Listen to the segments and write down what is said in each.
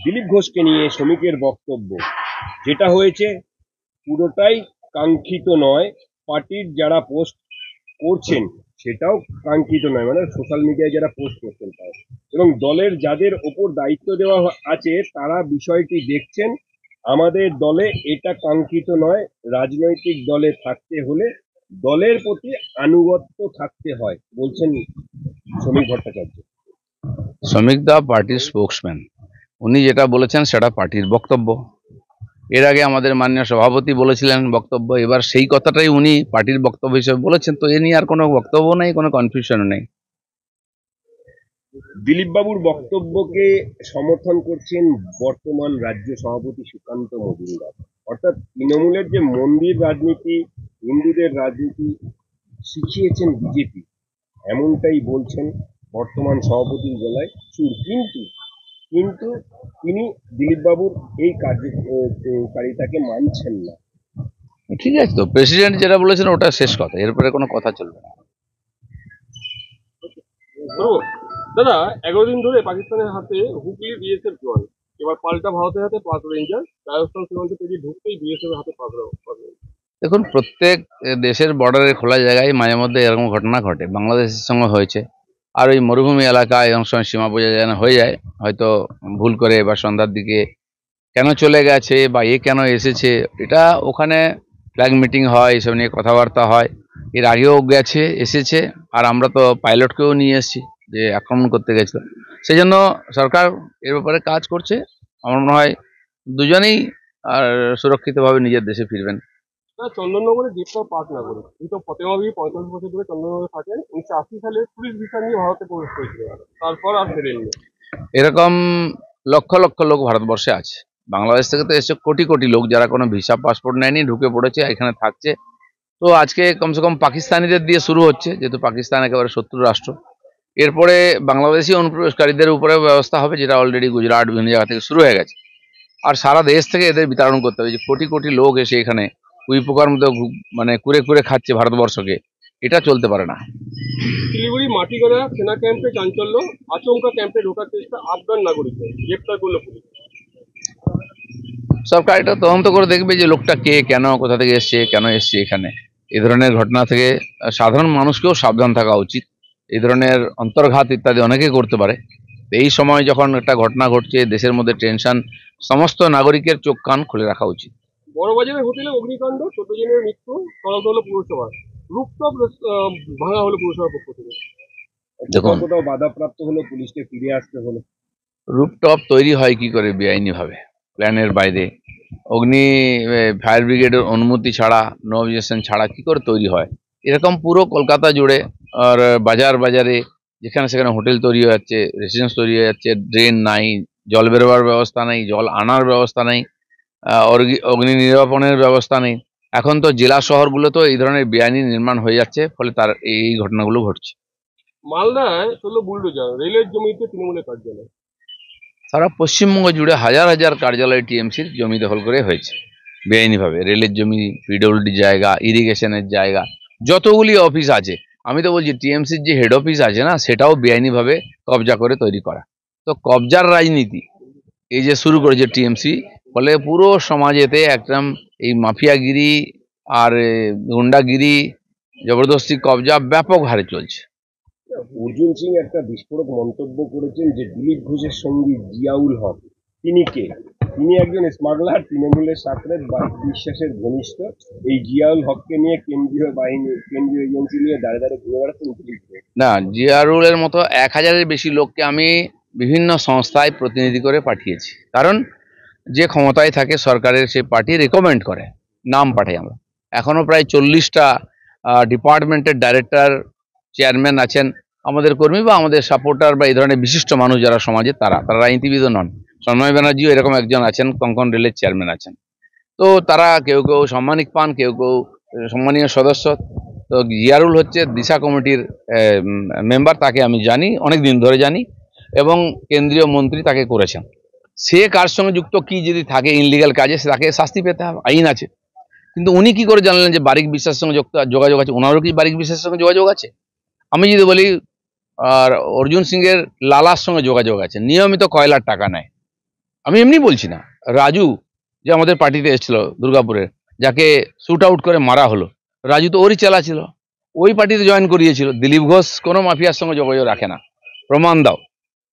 দিলীপ ঘোষকে নিয়ে শ্রমিকের বক্তব্য যেটা হয়েছে পুরোটাই কাঙ্ক্ষিত নয়। পার্টির যারা পোস্ট করছেন সেটাও কাঙ্ক্ষিত নয়, মানে সোশ্যাল মিডিয়ায় যারা পোস্ট করছেন তাও, এবং দলের যাদের ওপর দায়িত্ব দেওয়া আছে তারা বিষয়টি দেখছেন। আমাদের দলে এটা কাঙ্ক্ষিত নয়। রাজনৈতিক দলে থাকতে হলে দলের প্রতি আনুগত্য থাকতে হয়, বলছেন শ্রমিক ভট্টাচার্য। শ্রমিক দা পার্টির স্পোক্সম্যান, উনি যেটা বলেছেন সেটা পার্টির বক্তব্য। এর আগে আমাদের মাননীয় সভাপতি বলেছিলেন বক্তব্য, এবার সেই কথাটাই উনি পার্টির বক্তব্য হিসেবে বলেছেন। তো এ নিয়ে আর কোনো বক্তব্য নেই, কোনো কনফিউশনও নেই। দিলীপ বাবুর বক্তব্যকে সমর্থন করছেন বর্তমান রাজ্য সভাপতি সুকান্ত মজুমদার। অর্থাৎ তৃণমূলের যে মন্দির রাজনীতি, হিন্দুদের রাজনীতি শিখিয়েছেন বিজেপি, এমনটাই বলছেন বর্তমান সভাপতির গলায় সুর। কিন্তু তিনি দিলীপ বাবুর এই কার্যকারিতাকে মানছেন না। ঠিক আছে, তো প্রেসিডেন্ট যেটা বলেছেন ওটা শেষ কথা, এরপরে কোনো কথা চলবে না। দাদা, 11 দিন ধরে পাকিস্তানের হাতে হুগলি বিএসএফ জওয়ান, এবার পাল্টা ভারতের হাতে পাক রেঞ্জার। রাজস্থান সীমান্তে পেরিয়ে ঢুকতেই বিএসএফ হাতে পাক রেঞ্জার। দেখুন, প্রত্যেক দেশের বর্ডারে খোলা জায়গায় মাঝে মধ্যে এরকম ঘটনা ঘটে। বাংলাদেশের সঙ্গে হয়েছে, আর ওই মরুভূমি এলাকায় অনেক সময় সীমা বোঝা যায় না, হয়ে যায় হয়তো ভুল করে বা সন্ধ্যার দিকে কেন চলে গেছে বা এ কেন এসেছে, এটা ওখানে ফ্ল্যাগ মিটিং হয়, এসব নিয়ে কথাবার্তা হয়। এর আগেও গেছে, এসেছে, আর আমরা তো পাইলটকেও নিয়ে এসেছি যে আক্রমণ করতে গেছিল। সেই জন্য সরকার এর ব্যাপারে কাজ করছে। আমার মনে হয় দুজনেই আর সুরক্ষিতভাবে নিজের দেশে ফিরবেন। চন্দননগরে গ্রেপ্তার পাক নাগরিক, কিন্তু ফতেমা বিবি 45 বছর ধরে চন্দননগরে থাকেন। 1980 সালে পুলিশ ভিসা নিয়ে ভারতে প্রবেশ করেছিলেন, তারপর আর ফেরেননি। এরকম লক্ষ লক্ষ লোক ভারতবর্ষে আছে। বাংলাদেশ থেকে তো এসে কোটি কোটি লোক যারা কোনো ভিসা পাসপোর্ট নেয়নি, ঢুকে পড়েছে, এখানে থাকছে। তো আজকে কমসে কম পাকিস্তানিদের দিয়ে শুরু হচ্ছে, যেহেতু পাকিস্তান একেবারে শত্রু রাষ্ট্র। এরপরে বাংলাদেশি অনুপ্রবেশকারীদের উপরে ব্যবস্থা হবে, যেটা অলরেডি গুজরাট বিভিন্ন জায়গা থেকে শুরু হয়ে গেছে। আর সারা দেশ থেকে এদের বিতরণ করতে হবে। যে কোটি কোটি লোক এসে এখানে কুই পোকার মতো মানে কুরে কুরে খাচ্ছে ভারতবর্ষকে, এটা চলতে পারে না। শিলিগুড়ি মাটিগড়া সেনা ক্যাম্পে চাঞ্চল্য, আচমকা ক্যাম্পে ঢোকার চেষ্টা আফগান নাগরিকদের, গ্রেপ্তার করলো পুলিশ। সরকার এটা তদন্ত করে দেখবে যে লোকটা কে, কেন, কোথা থেকে এসছে, কেন এসছে এখানে। এই ধরনের ঘটনা থেকে সাধারণ মানুষকেও সাবধান থাকা উচিত। এই ধরনের অন্তর্ঘাত ইত্যাদি অনেকে করতে পারে। এই সময় যখন একটা ঘটনা ঘটছে, দেশের মধ্যে টেনশন, সমস্ত নাগরিকের চোখ কান খুলে রাখা উচিত। বড়বাজারের হোটেলে অগ্নিকাণ্ড, 14 জনের মৃত্যু, তদন্ত হলো পুরসভা। রুফটপ ভাঙা হলো পুরসভার পক্ষ থেকে। দেখুন, কোথাও বাধাপ্রাপ্ত হলো, পুলিশকে ফিরে আসতে হলো। রুফটপ তৈরি হয় কি করে বেআইনি ভাবে, প্ল্যানের বাইরে? অগ্নি ফায়ার ব্রিগেডের অনুমতি ছাড়া, নো অবজেকশন ছাড়া কি করে তৈরি হয়? এরকম পুরো কলকাতা জুড়ে আর বাজারে যেখানে সেখানে হোটেল তৈরি হয়ে যাচ্ছে, রেসিডেন্স তৈরি হয়ে যাচ্ছে, ড্রেন নাই, জল বেরোবার ব্যবস্থা নেই, জল আনার ব্যবস্থা নেই, অগ্নি নির্বাপনের ব্যবস্থা নেই। এখন তো জেলা শহরগুলোতেও এই ধরনের বেআইনি নির্মাণ হয়ে যাচ্ছে, ফলে তার এই ঘটনাগুলো ঘটছে। মালদায় চললো বুলডোজার, রেলের জমিতে তৃণমূলের কার্যালয়। সারা পশ্চিমবঙ্গ জুড়ে হাজার হাজার কার্যালয় টিএমসির জমি দখল করে হয়েছে বেআইনিভাবে। রেলের জমি, পিডব্লিউডি জায়গা, ইরিগেশনের জায়গা, যতগুলি অফিস আছে। আমি তো বলছি টিএমসির যে হেড অফিস আছে না, সেটাও বেআইনিভাবে কবজা করে তৈরি করা। তো কবজার রাজনীতি এই যে শুরু করেছে টিএমসি, ফলে পুরো সমাজেতে একদম এই মাফিয়াগিরি আর গুন্ডাগিরি, জবরদস্তি কবজা ব্যাপক হারে চলছে। অর্জুন সিং একটা বিস্ফোরক মন্তব্য করেছেন যে দিলীপ ঘোষের সঙ্গী জিয়াউল হক, তিনি কে? তিনি একজন স্মাগলার, তৃণমূলের সাথে বিশ্বাসের ঘনিষ্ঠ। এই জিয়াউল হককে নিয়ে কেন্দ্রীয় এজেন্সি নিয়ে দাঁড়িয়ে ঘুরে বেড়াচ্ছেন দিলীপ ঘোষ। না, জিয়ারুলের মতো 1000-এর বেশি লোককে আমি বিভিন্ন সংস্থায় প্রতিনিধি করে পাঠিয়েছি। কারণ যে ক্ষমতায় থাকে সরকারের, সেই পার্টি রেকমেন্ড করে, নাম পাঠাই আমরা। এখনো প্রায় 40টা ডিপার্টমেন্টের ডাইরেক্টর, চেয়ারম্যান আছেন আমাদের কর্মী বা আমাদের সাপোর্টার বা এই ধরনের বিশিষ্ট মানুষ যারা সমাজে, তারা রাজনীতিবিদও নন। সন্ময় ব্যানার্জিও এরকম একজন আছেন, কঙ্কন রেলের চেয়ারম্যান আছেন। তো তারা কেউ কেউ সম্মানিক পান, কেউ কেউ সম্মানীয় সদস্য। তো জিয়ারুল হচ্ছে দিশা কমিটির মেম্বার, তাকে আমি জানি, অনেক দিন ধরে জানি, এবং কেন্দ্রীয় মন্ত্রী তাকে করেছেন। সে কার সঙ্গে যুক্ত, কি যদি থাকে ইনলিগাল কাজে, তাকে শাস্তি পেতে হবে, আইন আছে। কিন্তু উনি কি করে জানলেন যে বারিক বিশ্বাসের সঙ্গে যোগাযোগ আছে? ওনারও কি বারিক বিশ্বাসের সঙ্গে যোগাযোগ আছে? আমি যদি বলি, আর অর্জুন সিংয়ের লালার সঙ্গে যোগাযোগ আছে, নিয়মিত কয়লার টাকা নেয়। আমি এমনি বলছি না। রাজু যে আমাদের পার্টিতে এসেছিল দুর্গাপুরের, যাকে শুট আউট করে মারা হলো, রাজু তো ওরই চেলা ছিল, ওই পার্টিতে জয়েন করিয়েছিল। দিলীপ ঘোষ কোনো মাফিয়ার সঙ্গে যোগাযোগ রাখে না, প্রমাণ দাও।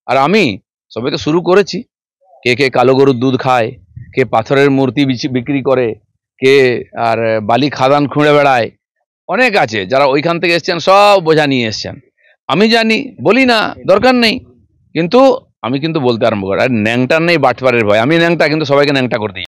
আর আমি সবে তো শুরু করেছি। কে কে কালো গরুর দুধ খায়, কে পাথরের মূর্তি বিক্রি করে, কে আর বালি খাদান খুঁড়ে বেড়ায়, অনেক আছে যারা ওইখান থেকে এসছেন, সব বোঝা নিয়ে এসছেন। আমি জানি, বলি না, দরকার নেই, কিন্তু আমি কিন্তু বলতে আরম্ভ করি, আর ন্যাংটার নেই বাটপারের ভয়। আমি ন্যাংটা, কিন্তু সবাইকে ন্যাংটা করে দিই।